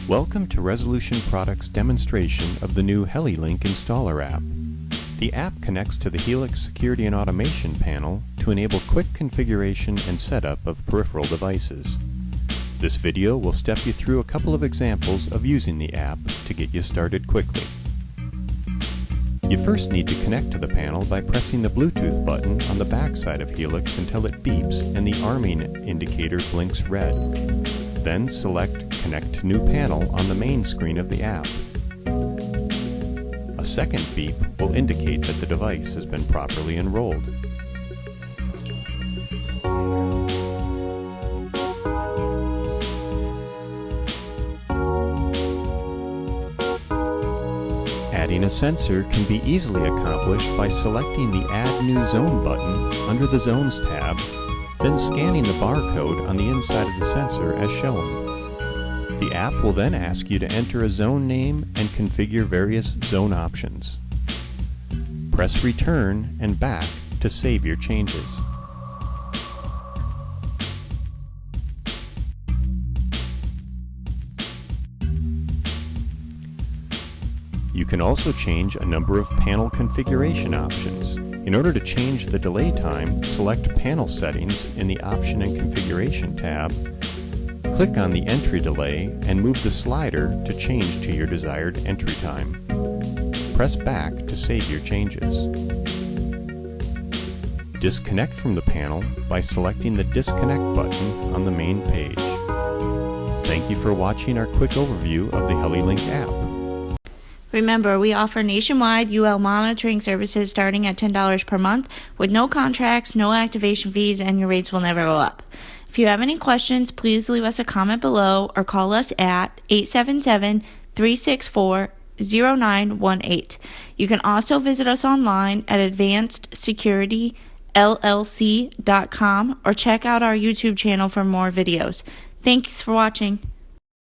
Welcome to Resolution Products demonstration of the new HeliLink installer app. The app connects to the Helix Security and Automation panel to enable quick configuration and setup of peripheral devices. This video will step you through a couple of examples of using the app to get you started quickly. You first need to connect to the panel by pressing the Bluetooth button on the back side of Helix until it beeps and the arming indicator blinks red. Then select Connect to New Panel on the main screen of the app. A second beep will indicate that the device has been properly enrolled. Adding a sensor can be easily accomplished by selecting the Add New Zone button under the Zones tab, then scanning the barcode on the inside of the sensor as shown. The app will then ask you to enter a zone name and configure various zone options. Press Return and Back to save your changes. You can also change a number of panel configuration options. In order to change the delay time, select Panel Settings in the Option and Configuration tab, click on the entry delay and move the slider to change to your desired entry time. Press back to save your changes. Disconnect from the panel by selecting the Disconnect button on the main page. Thank you for watching our quick overview of the HeliLink app. Remember, we offer nationwide UL monitoring services starting at $10 per month with no contracts, no activation fees, and your rates will never go up. If you have any questions, please leave us a comment below or call us at 877-364-0918. You can also visit us online at advancedsecurityllc.com or check out our YouTube channel for more videos. Thanks for watching.